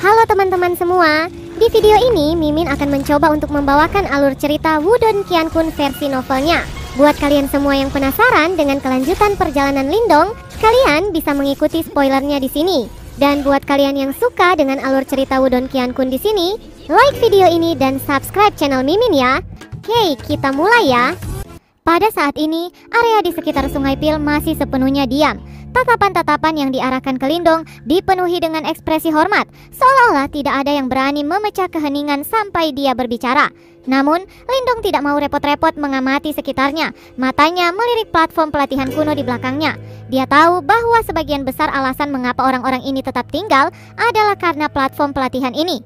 Halo teman-teman semua, di video ini Mimin akan mencoba untuk membawakan alur cerita Wudong Qiankun versi novelnya. Buat kalian semua yang penasaran dengan kelanjutan perjalanan Lindong, kalian bisa mengikuti spoilernya di sini. Dan buat kalian yang suka dengan alur cerita Wudong Qiankun di sini, like video ini dan subscribe channel Mimin ya. Oke, kita mulai ya. Pada saat ini, area di sekitar Sungai Pil masih sepenuhnya diam. Tatapan-tatapan yang diarahkan ke Lindong dipenuhi dengan ekspresi hormat, seolah-olah tidak ada yang berani memecah keheningan sampai dia berbicara. Namun, Lindong tidak mau repot-repot mengamati sekitarnya. Matanya melirik platform pelatihan kuno di belakangnya. Dia tahu bahwa sebagian besar alasan mengapa orang-orang ini tetap tinggal adalah karena platform pelatihan ini.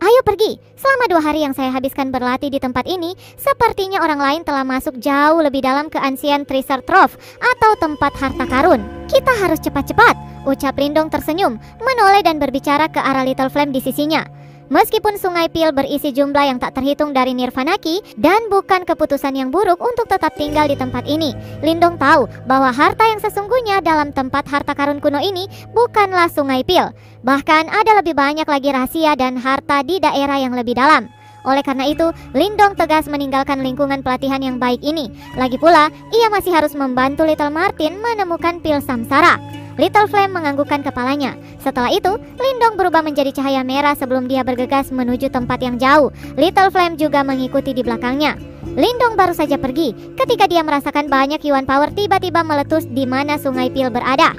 Ayo pergi, selama 2 hari yang saya habiskan berlatih di tempat ini, sepertinya orang lain telah masuk jauh lebih dalam ke Ancient Treasure Trove atau tempat harta karun. Kita harus cepat-cepat, ucap Lindong tersenyum, menoleh dan berbicara ke arah Little Flame di sisinya. Meskipun Sungai Pil berisi jumlah yang tak terhitung dari Nirvanaki dan bukan keputusan yang buruk untuk tetap tinggal di tempat ini, Lindong tahu bahwa harta yang sesungguhnya dalam tempat harta karun kuno ini bukanlah Sungai Pil. Bahkan ada lebih banyak lagi rahasia dan harta di daerah yang lebih dalam. Oleh karena itu, Lindong tegas meninggalkan lingkungan pelatihan yang baik ini. Lagi pula, ia masih harus membantu Little Martin menemukan pil samsara. Little Flame menganggukkan kepalanya. Setelah itu, Lindong berubah menjadi cahaya merah sebelum dia bergegas menuju tempat yang jauh. Little Flame juga mengikuti di belakangnya. Lindong baru saja pergi ketika dia merasakan banyak Yuan Power tiba-tiba meletus di mana Sungai Pil berada.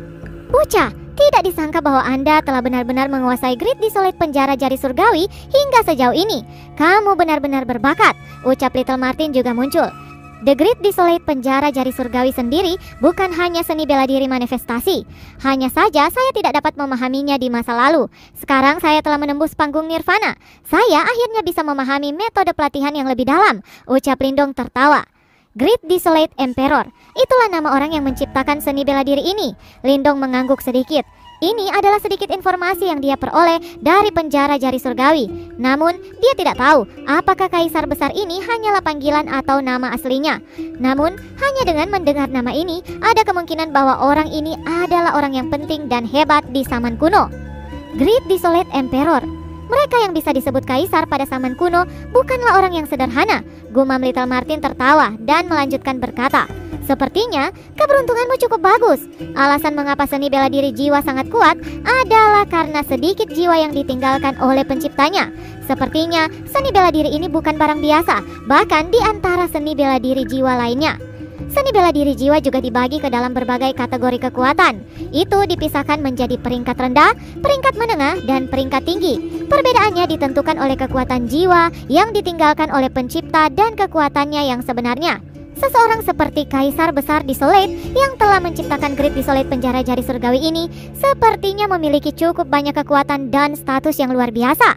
Bocah, tidak disangka bahwa Anda telah benar-benar menguasai Great Desolate penjara jari surgawi hingga sejauh ini. Kamu benar-benar berbakat, ucap Little Martin juga muncul. The Great Desolate penjara jari surgawi sendiri bukan hanya seni bela diri manifestasi. Hanya saja saya tidak dapat memahaminya di masa lalu. Sekarang saya telah menembus panggung Nirvana. Saya akhirnya bisa memahami metode pelatihan yang lebih dalam, ucap Lindong tertawa. Great Desolate Emperor, itulah nama orang yang menciptakan seni bela diri ini. Lindong mengangguk sedikit. Ini adalah sedikit informasi yang dia peroleh dari penjara jari surgawi. Namun, dia tidak tahu apakah kaisar besar ini hanyalah panggilan atau nama aslinya. Namun, hanya dengan mendengar nama ini, ada kemungkinan bahwa orang ini adalah orang yang penting dan hebat di zaman kuno. Great Desolate Emperor. Mereka yang bisa disebut kaisar pada zaman kuno bukanlah orang yang sederhana. Gumam Little Martin tertawa dan melanjutkan berkata, sepertinya keberuntunganmu cukup bagus. Alasan mengapa seni bela diri jiwa sangat kuat adalah karena sedikit jiwa yang ditinggalkan oleh penciptanya. Sepertinya seni bela diri ini bukan barang biasa, bahkan di antara seni bela diri jiwa lainnya. Seni bela diri jiwa juga dibagi ke dalam berbagai kategori kekuatan. Itu dipisahkan menjadi peringkat rendah, peringkat menengah, dan peringkat tinggi. Perbedaannya ditentukan oleh kekuatan jiwa yang ditinggalkan oleh pencipta dan kekuatannya yang sebenarnya. Seseorang seperti Kaisar Besar Desolate yang telah menciptakan Great Desolate penjara jari surgawi ini sepertinya memiliki cukup banyak kekuatan dan status yang luar biasa.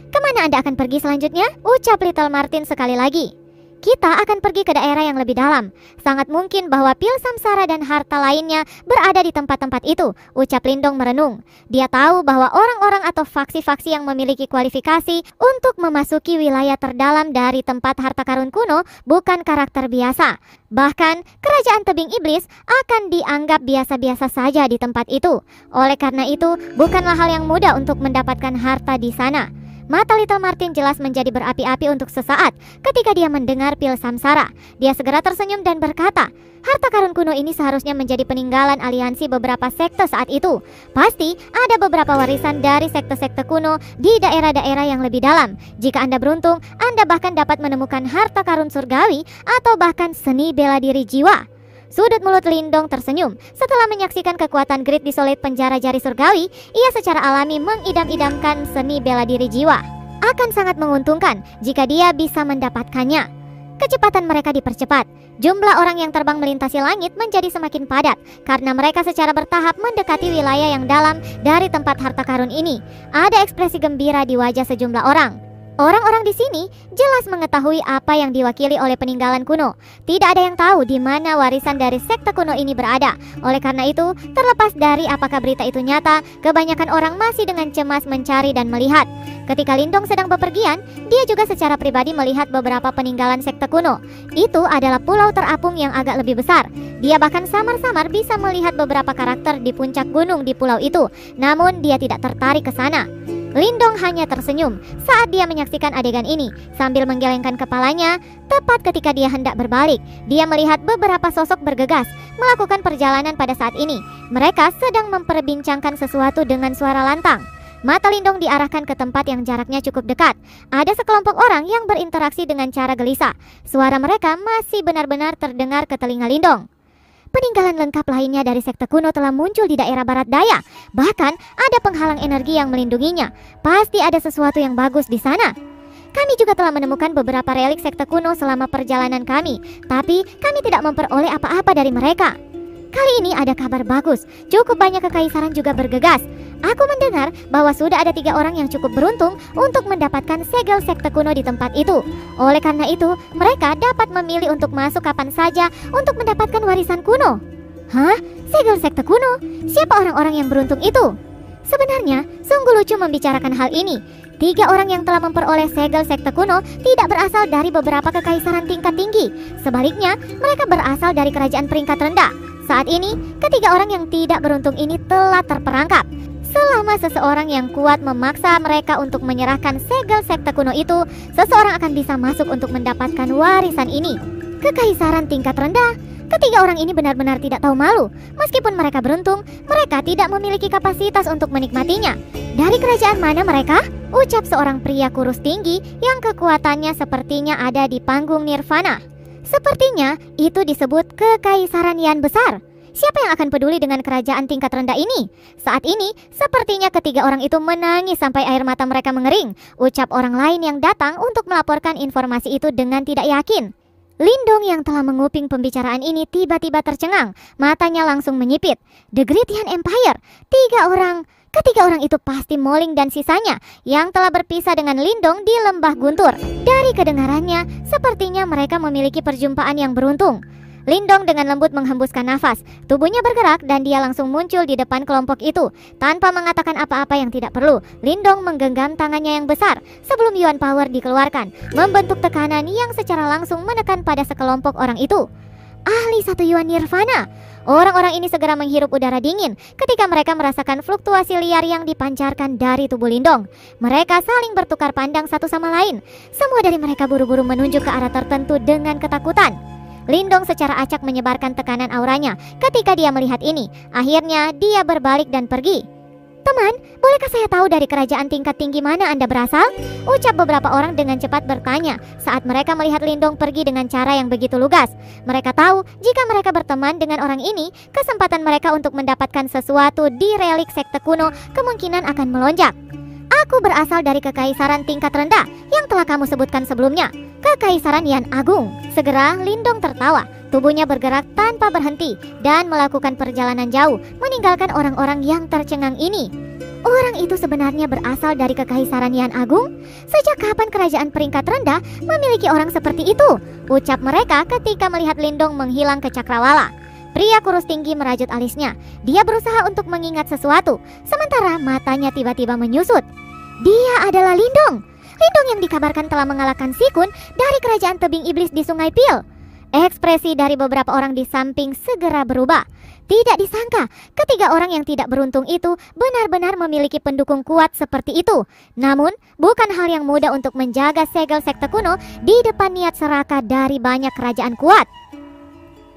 Kemana Anda akan pergi selanjutnya? Ucap Little Martin sekali lagi. Kita akan pergi ke daerah yang lebih dalam. Sangat mungkin bahwa pil samsara dan harta lainnya berada di tempat-tempat itu, ucap Lindong merenung. Dia tahu bahwa orang-orang atau faksi-faksi yang memiliki kualifikasi untuk memasuki wilayah terdalam dari tempat harta karun kuno bukan karakter biasa. Bahkan, kerajaan tebing iblis akan dianggap biasa-biasa saja di tempat itu. Oleh karena itu, bukanlah hal yang mudah untuk mendapatkan harta di sana. Mata Little Martin jelas menjadi berapi-api untuk sesaat ketika dia mendengar pil samsara. Dia segera tersenyum dan berkata, harta karun kuno ini seharusnya menjadi peninggalan aliansi beberapa sekte saat itu. Pasti ada beberapa warisan dari sekte-sekte kuno di daerah-daerah yang lebih dalam. Jika Anda beruntung, Anda bahkan dapat menemukan harta karun surgawi atau bahkan seni bela diri jiwa. Sudut mulut Lindong tersenyum. Setelah menyaksikan kekuatan Great Desolate penjara jari surgawi, ia secara alami mengidam-idamkan seni bela diri jiwa. Akan sangat menguntungkan jika dia bisa mendapatkannya. Kecepatan mereka dipercepat. Jumlah orang yang terbang melintasi langit menjadi semakin padat karena mereka secara bertahap mendekati wilayah yang dalam dari tempat harta karun ini. Ada ekspresi gembira di wajah sejumlah orang. Orang-orang di sini jelas mengetahui apa yang diwakili oleh peninggalan kuno. Tidak ada yang tahu di mana warisan dari sekte kuno ini berada. Oleh karena itu, terlepas dari apakah berita itu nyata, kebanyakan orang masih dengan cemas mencari dan melihat. Ketika Lindong sedang bepergian, dia juga secara pribadi melihat beberapa peninggalan sekte kuno. Itu adalah pulau terapung yang agak lebih besar. Dia bahkan samar-samar bisa melihat beberapa karakter di puncak gunung di pulau itu. Namun dia tidak tertarik ke sana. Lindong hanya tersenyum saat dia menyaksikan adegan ini. Sambil menggelengkan kepalanya, tepat ketika dia hendak berbalik, dia melihat beberapa sosok bergegas melakukan perjalanan pada saat ini. Mereka sedang memperbincangkan sesuatu dengan suara lantang. Mata Lindong diarahkan ke tempat yang jaraknya cukup dekat. Ada sekelompok orang yang berinteraksi dengan cara gelisah. Suara mereka masih benar-benar terdengar ke telinga Lindong. Peninggalan lengkap lainnya dari sekte kuno telah muncul di daerah barat daya. Bahkan ada penghalang energi yang melindunginya. Pasti ada sesuatu yang bagus di sana. Kami juga telah menemukan beberapa relik sekte kuno selama perjalanan kami, tapi kami tidak memperoleh apa-apa dari mereka. Kali ini ada kabar bagus, cukup banyak kekaisaran juga bergegas. Aku mendengar bahwa sudah ada 3 orang yang cukup beruntung untuk mendapatkan segel sekte kuno di tempat itu. Oleh karena itu, mereka dapat memilih untuk masuk kapan saja untuk mendapatkan warisan kuno. Hah? Segel sekte kuno? Siapa orang-orang yang beruntung itu? Sebenarnya, sungguh lucu membicarakan hal ini. 3 orang yang telah memperoleh segel sekte kuno tidak berasal dari beberapa kekaisaran tingkat tinggi. Sebaliknya, mereka berasal dari kerajaan peringkat rendah. Saat ini, ketiga orang yang tidak beruntung ini telah terperangkap. Selama seseorang yang kuat memaksa mereka untuk menyerahkan segel sekte kuno itu, seseorang akan bisa masuk untuk mendapatkan warisan ini. Kekaisaran tingkat rendah. Ketiga orang ini benar-benar tidak tahu malu. Meskipun mereka beruntung, mereka tidak memiliki kapasitas untuk menikmatinya. Dari kerajaan mana mereka? Ucap seorang pria kurus tinggi yang kekuatannya sepertinya ada di panggung nirvana. Sepertinya itu disebut kekaisaran Yan besar. Siapa yang akan peduli dengan kerajaan tingkat rendah ini? Saat ini, sepertinya ketiga orang itu menangis sampai air mata mereka mengering. Ucap orang lain yang datang untuk melaporkan informasi itu dengan tidak yakin. Lindong yang telah menguping pembicaraan ini tiba-tiba tercengang. Matanya langsung menyipit. The Great Yan Empire. Ketiga orang itu pasti Moling dan sisanya yang telah berpisah dengan Lindong di lembah Guntur. Dari kedengarannya, sepertinya mereka memiliki perjumpaan yang beruntung. Lindong dengan lembut menghembuskan nafas. Tubuhnya bergerak dan dia langsung muncul di depan kelompok itu. Tanpa mengatakan apa-apa yang tidak perlu, Lindong menggenggam tangannya yang besar sebelum Yuan Power dikeluarkan, membentuk tekanan yang secara langsung menekan pada sekelompok orang itu. Ahli 1 Yuan Nirvana. Orang-orang ini segera menghirup udara dingin ketika mereka merasakan fluktuasi liar yang dipancarkan dari tubuh Lindong. Mereka saling bertukar pandang satu sama lain. Semua dari mereka buru-buru menunjuk ke arah tertentu dengan ketakutan. Lindong secara acak menyebarkan tekanan auranya ketika dia melihat ini. Akhirnya dia berbalik dan pergi. Teman, bolehkah saya tahu dari kerajaan tingkat tinggi mana Anda berasal? Ucap beberapa orang dengan cepat bertanya saat mereka melihat Lindong pergi dengan cara yang begitu lugas. Mereka tahu jika mereka berteman dengan orang ini, kesempatan mereka untuk mendapatkan sesuatu di relik sekte kuno kemungkinan akan melonjak. Aku berasal dari kekaisaran tingkat rendah yang telah kamu sebutkan sebelumnya, Kekaisaran Yan Agung. Segera Lindong tertawa. Tubuhnya bergerak tanpa berhenti dan melakukan perjalanan jauh, meninggalkan orang-orang yang tercengang ini. Orang itu sebenarnya berasal dari Kekaisaran Yan Agung? Sejak kapan kerajaan peringkat rendah memiliki orang seperti itu? Ucap mereka ketika melihat Lindong menghilang ke cakrawala. Pria kurus tinggi merajut alisnya. Dia berusaha untuk mengingat sesuatu, sementara matanya tiba-tiba menyusut. Dia adalah Lindong. Lindong yang dikabarkan telah mengalahkan Sikun dari kerajaan tebing iblis di Sungai Pil. Ekspresi dari beberapa orang di samping segera berubah. Tidak disangka, ketiga orang yang tidak beruntung itu benar-benar memiliki pendukung kuat seperti itu. Namun, bukan hal yang mudah untuk menjaga segel sekte kuno di depan niat serakah dari banyak kerajaan kuat.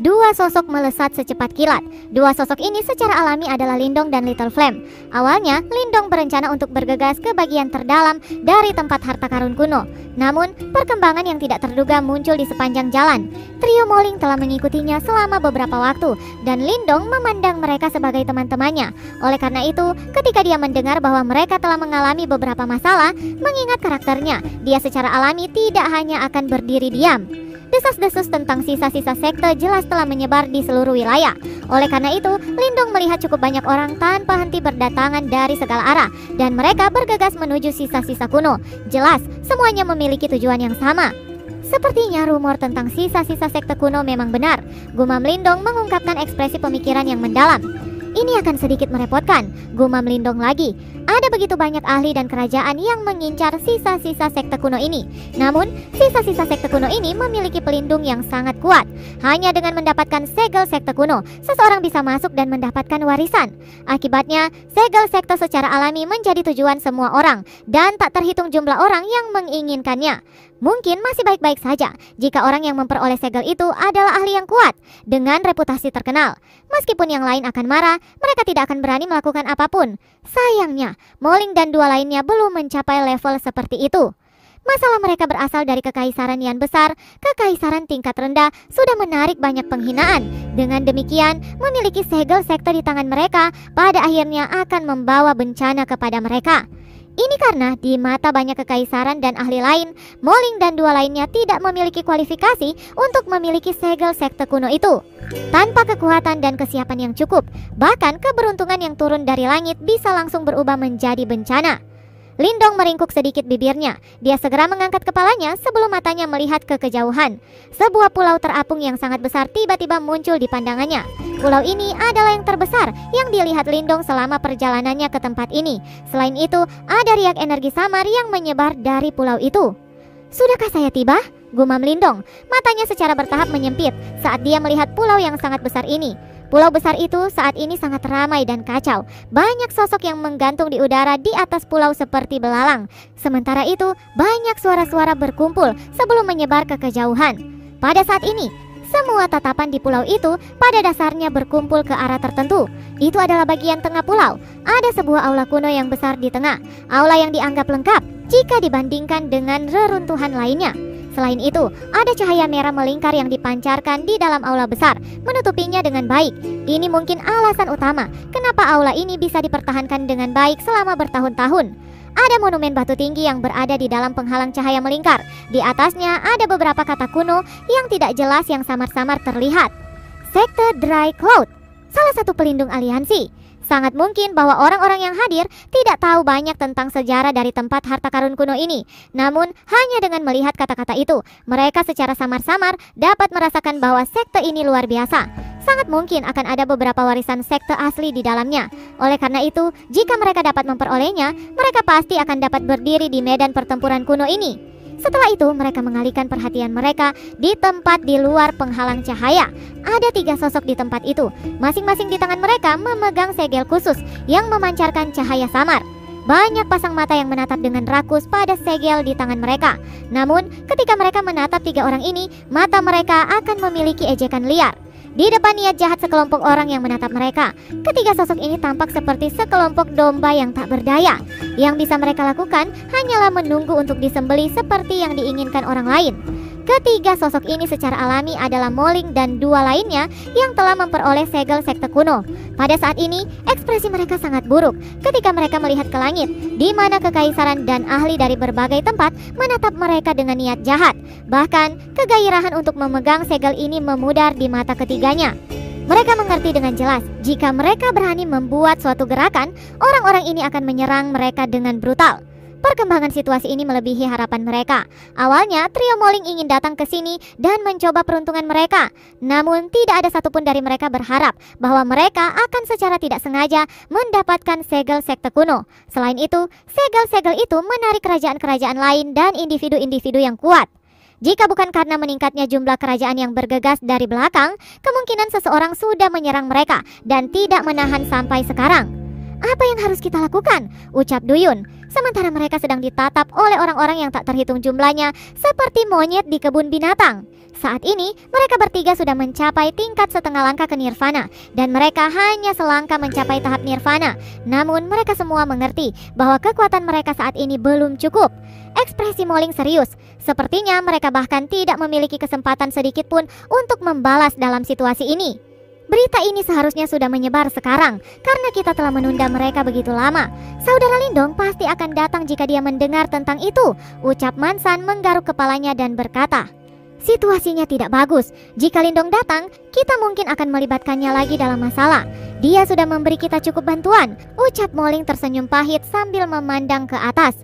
Dua sosok melesat secepat kilat. Dua sosok ini secara alami adalah Lindong dan Little Flame. Awalnya, Lindong berencana untuk bergegas ke bagian terdalam dari tempat harta karun kuno. Namun, perkembangan yang tidak terduga muncul di sepanjang jalan. Trio Moling telah mengikutinya selama beberapa waktu, dan Lindong memandang mereka sebagai teman-temannya. Oleh karena itu, ketika dia mendengar bahwa mereka telah mengalami beberapa masalah, mengingat karakternya, dia secara alami tidak hanya akan berdiri diam. Desas-desus tentang sisa-sisa sekte jelas telah menyebar di seluruh wilayah. Oleh karena itu, Lindong melihat cukup banyak orang tanpa henti berdatangan dari segala arah, dan mereka bergegas menuju sisa-sisa kuno. Jelas, semuanya memiliki tujuan yang sama. Sepertinya rumor tentang sisa-sisa sekte kuno memang benar. Gumam Lindong mengungkapkan ekspresi pemikiran yang mendalam. Ini akan sedikit merepotkan, gumam Lindong lagi. Ada begitu banyak ahli dan kerajaan yang mengincar sisa-sisa sekte kuno ini. Namun, sisa-sisa sekte kuno ini memiliki pelindung yang sangat kuat. Hanya dengan mendapatkan segel sekte kuno, seseorang bisa masuk dan mendapatkan warisan. Akibatnya, segel sekte secara alami menjadi tujuan semua orang dan tak terhitung jumlah orang yang menginginkannya. Mungkin masih baik-baik saja jika orang yang memperoleh segel itu adalah ahli yang kuat dengan reputasi terkenal. Meskipun yang lain akan marah, mereka tidak akan berani melakukan apapun. Sayangnya, Moling dan dua lainnya belum mencapai level seperti itu. Masalah mereka berasal dari kekaisaran yang besar. Kekaisaran tingkat rendah sudah menarik banyak penghinaan. Dengan demikian, memiliki segel sekte di tangan mereka pada akhirnya akan membawa bencana kepada mereka. Ini karena di mata banyak kekaisaran dan ahli lain, Moling dan dua lainnya tidak memiliki kualifikasi untuk memiliki segel sekte kuno itu. Tanpa kekuatan dan kesiapan yang cukup, bahkan keberuntungan yang turun dari langit bisa langsung berubah menjadi bencana. Lindong meringkuk sedikit bibirnya. Dia segera mengangkat kepalanya sebelum matanya melihat ke kejauhan. Sebuah pulau terapung yang sangat besar tiba-tiba muncul di pandangannya. Pulau ini adalah yang terbesar yang dilihat Lindong selama perjalanannya ke tempat ini. Selain itu, ada riak energi samar yang menyebar dari pulau itu. "Sudahkah saya tiba?" gumam Lindong. Matanya secara bertahap menyempit saat dia melihat pulau yang sangat besar ini. Pulau besar itu saat ini sangat ramai dan kacau. Banyak sosok yang menggantung di udara di atas pulau seperti belalang. Sementara itu, banyak suara-suara berkumpul sebelum menyebar ke kejauhan. Pada saat ini, semua tatapan di pulau itu pada dasarnya berkumpul ke arah tertentu. Itu adalah bagian tengah pulau. Ada sebuah aula kuno yang besar di tengah. Aula yang dianggap lengkap jika dibandingkan dengan reruntuhan lainnya. Selain itu, ada cahaya merah melingkar yang dipancarkan di dalam aula besar, menutupinya dengan baik. Ini mungkin alasan utama kenapa aula ini bisa dipertahankan dengan baik selama bertahun-tahun. Ada monumen batu tinggi yang berada di dalam penghalang cahaya melingkar. Di atasnya ada beberapa kata kuno yang tidak jelas yang samar-samar terlihat. Sekte Dry Cloud, salah satu pelindung aliansi. Sangat mungkin bahwa orang-orang yang hadir tidak tahu banyak tentang sejarah dari tempat harta karun kuno ini. Namun, hanya dengan melihat kata-kata itu, mereka secara samar-samar dapat merasakan bahwa sekte ini luar biasa. Sangat mungkin akan ada beberapa warisan sekte asli di dalamnya. Oleh karena itu, jika mereka dapat memperolehnya, mereka pasti akan dapat berdiri di medan pertempuran kuno ini. Setelah itu, mereka mengalihkan perhatian mereka di tempat di luar penghalang cahaya. Ada 3 sosok di tempat itu. Masing-masing di tangan mereka memegang segel khusus yang memancarkan cahaya samar. Banyak pasang mata yang menatap dengan rakus pada segel di tangan mereka. Namun, ketika mereka menatap 3 orang ini, mata mereka akan memiliki ejekan liar. Di depan niat jahat sekelompok orang yang menatap mereka, ketiga sosok ini tampak seperti sekelompok domba yang tak berdaya. Yang bisa mereka lakukan hanyalah menunggu untuk disembelih seperti yang diinginkan orang lain. Ketiga sosok ini secara alami adalah Moling dan 2 lainnya yang telah memperoleh segel sekte kuno. Pada saat ini, ekspresi mereka sangat buruk ketika mereka melihat ke langit, di mana kekaisaran dan ahli dari berbagai tempat menatap mereka dengan niat jahat. Bahkan, kegairahan untuk memegang segel ini memudar di mata ketiganya. Mereka mengerti dengan jelas, jika mereka berani membuat suatu gerakan, orang-orang ini akan menyerang mereka dengan brutal. Perkembangan situasi ini melebihi harapan mereka. Awalnya, trio Moling ingin datang ke sini dan mencoba peruntungan mereka. Namun, tidak ada satupun dari mereka berharap bahwa mereka akan secara tidak sengaja mendapatkan segel sekte kuno. Selain itu, segel-segel itu menarik kerajaan-kerajaan lain dan individu-individu yang kuat. Jika bukan karena meningkatnya jumlah kerajaan yang bergegas dari belakang, kemungkinan seseorang sudah menyerang mereka dan tidak menahan sampai sekarang. "Apa yang harus kita lakukan?" ucap Duyun. Sementara mereka sedang ditatap oleh orang-orang yang tak terhitung jumlahnya seperti monyet di kebun binatang. Saat ini, mereka bertiga sudah mencapai tingkat setengah langkah ke nirvana, dan mereka hanya selangkah mencapai tahap nirvana. Namun, mereka semua mengerti bahwa kekuatan mereka saat ini belum cukup. Ekspresi Moling serius. Sepertinya mereka bahkan tidak memiliki kesempatan sedikit pun untuk membalas dalam situasi ini. Berita ini seharusnya sudah menyebar sekarang, karena kita telah menunda mereka begitu lama. Saudara Lindong pasti akan datang jika dia mendengar tentang itu, ucap Mansan menggaruk kepalanya dan berkata, "Situasinya tidak bagus. Jika Lindong datang, kita mungkin akan melibatkannya lagi dalam masalah. Dia sudah memberi kita cukup bantuan," ucap Moling tersenyum pahit sambil memandang ke atas.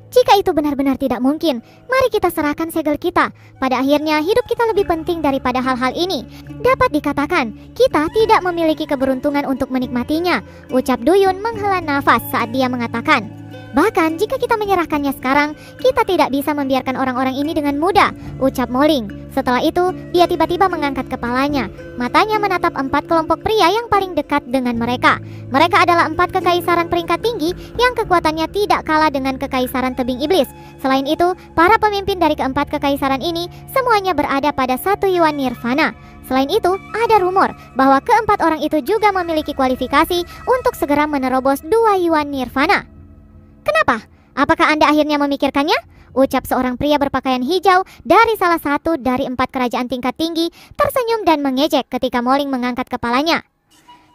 Jika itu benar-benar tidak mungkin, mari kita serahkan segel kita. Pada akhirnya hidup kita lebih penting daripada hal-hal ini. Dapat dikatakan, kita tidak memiliki keberuntungan untuk menikmatinya, ucap Duyun menghela nafas saat dia mengatakan. Bahkan jika kita menyerahkannya sekarang, kita tidak bisa membiarkan orang-orang ini dengan mudah, ucap Moling. Setelah itu, dia tiba-tiba mengangkat kepalanya. Matanya menatap 4 kelompok pria yang paling dekat dengan mereka. Mereka adalah 4 kekaisaran peringkat tinggi yang kekuatannya tidak kalah dengan kekaisaran tebing iblis. Selain itu, para pemimpin dari keempat kekaisaran ini semuanya berada pada 1 yuan nirvana. Selain itu, ada rumor bahwa keempat orang itu juga memiliki kualifikasi untuk segera menerobos 2 yuan nirvana. Kenapa? Apakah Anda akhirnya memikirkannya? Ucap seorang pria berpakaian hijau dari salah satu dari 4 kerajaan tingkat tinggi tersenyum dan mengejek ketika Moling mengangkat kepalanya.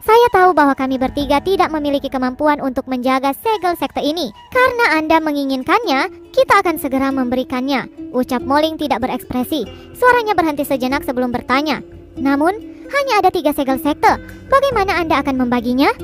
Saya tahu bahwa kami bertiga tidak memiliki kemampuan untuk menjaga segel sekte ini. Karena Anda menginginkannya, kita akan segera memberikannya, ucap Moling tidak berekspresi. Suaranya berhenti sejenak sebelum bertanya. Namun, hanya ada 3 segel sekte. Bagaimana Anda akan membaginya?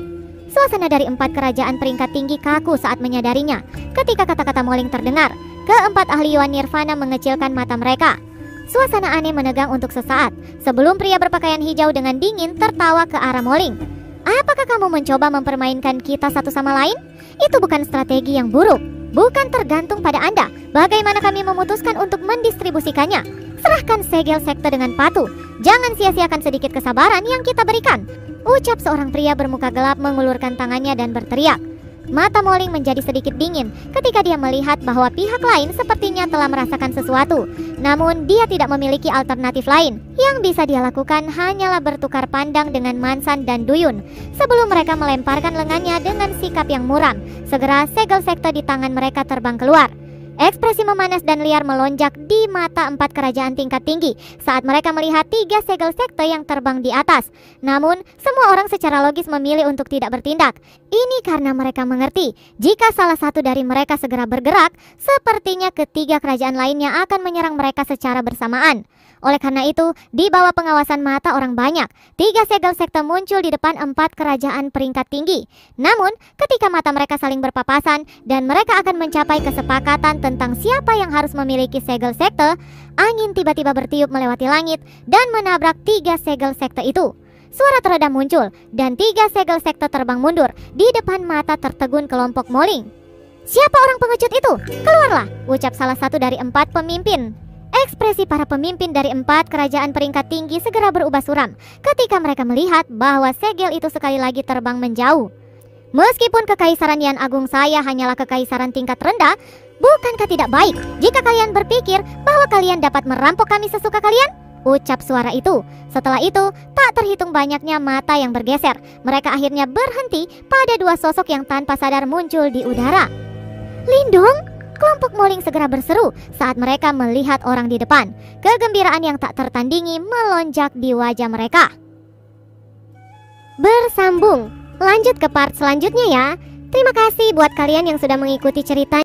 Suasana dari 4 kerajaan peringkat tinggi kaku saat menyadarinya. Ketika kata-kata Moling terdengar, keempat ahli yuan nirvana mengecilkan mata mereka. Suasana aneh menegang untuk sesaat, sebelum pria berpakaian hijau dengan dingin tertawa ke arah Moling. Apakah kamu mencoba mempermainkan kita satu sama lain? Itu bukan strategi yang buruk. Bukan tergantung pada Anda. Bagaimana kami memutuskan untuk mendistribusikannya? Serahkan segel sekte dengan patuh. Jangan sia-siakan sedikit kesabaran yang kita berikan, ucap seorang pria bermuka gelap mengulurkan tangannya dan berteriak. Mata Moling menjadi sedikit dingin ketika dia melihat bahwa pihak lain sepertinya telah merasakan sesuatu. Namun dia tidak memiliki alternatif lain. Yang bisa dia lakukan hanyalah bertukar pandang dengan Mansan dan Duyun sebelum mereka melemparkan lengannya dengan sikap yang muram. Segera segel sekte di tangan mereka terbang keluar. Ekspresi memanas dan liar melonjak di mata 4 kerajaan tingkat tinggi saat mereka melihat 3 segel sekte yang terbang di atas. Namun, semua orang secara logis memilih untuk tidak bertindak. Ini karena mereka mengerti, jika salah satu dari mereka segera bergerak, sepertinya ketiga kerajaan lainnya akan menyerang mereka secara bersamaan. Oleh karena itu, di bawah pengawasan mata orang banyak, 3 segel sekte muncul di depan 4 kerajaan peringkat tinggi. Namun, ketika mata mereka saling berpapasan dan mereka akan mencapai kesepakatan tentang siapa yang harus memiliki segel sekte, angin tiba-tiba bertiup melewati langit dan menabrak 3 segel sekte itu. Suara teredam muncul dan 3 segel sekte terbang mundur di depan mata tertegun kelompok Moling. Siapa orang pengecut itu? Keluarlah, ucap salah satu dari 4 pemimpin. Ekspresi para pemimpin dari 4 kerajaan peringkat tinggi segera berubah suram ketika mereka melihat bahwa segel itu sekali lagi terbang menjauh. Meskipun kekaisaran Yan Agung saya hanyalah kekaisaran tingkat rendah, bukankah tidak baik jika kalian berpikir bahwa kalian dapat merampok kami sesuka kalian? Ucap suara itu. Setelah itu, tak terhitung banyaknya mata yang bergeser. Mereka akhirnya berhenti pada 2 sosok yang tanpa sadar muncul di udara. Lindong! Kelompok Moling segera berseru saat mereka melihat orang di depan. Kegembiraan yang tak tertandingi melonjak di wajah mereka. Bersambung, lanjut ke part selanjutnya ya. Terima kasih buat kalian yang sudah mengikuti cerita.